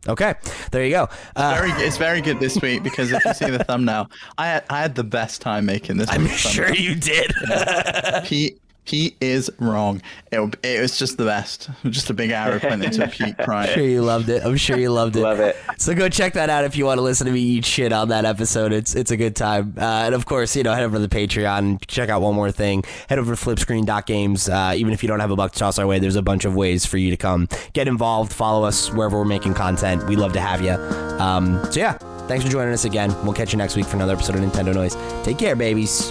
Okay, there you go. It's very good this week, because if you see the thumbnail, I had the best time making this. I'm sure you did. Pete is wrong. It was just the best. Just a big arrow pointing to Pete crying. I'm sure you loved it. Love it. So go check that out if you want to listen to me eat shit on that episode. It's a good time. And of course, head over to the Patreon and check out one more thing. Head over to flipscreen.games. Even if you don't have a buck to toss our way, there's a bunch of ways for you to come get involved. Follow us wherever we're making content. We love to have you. So yeah, thanks for joining us again. We'll catch you next week for another episode of Nintendo Noise. Take care, babies.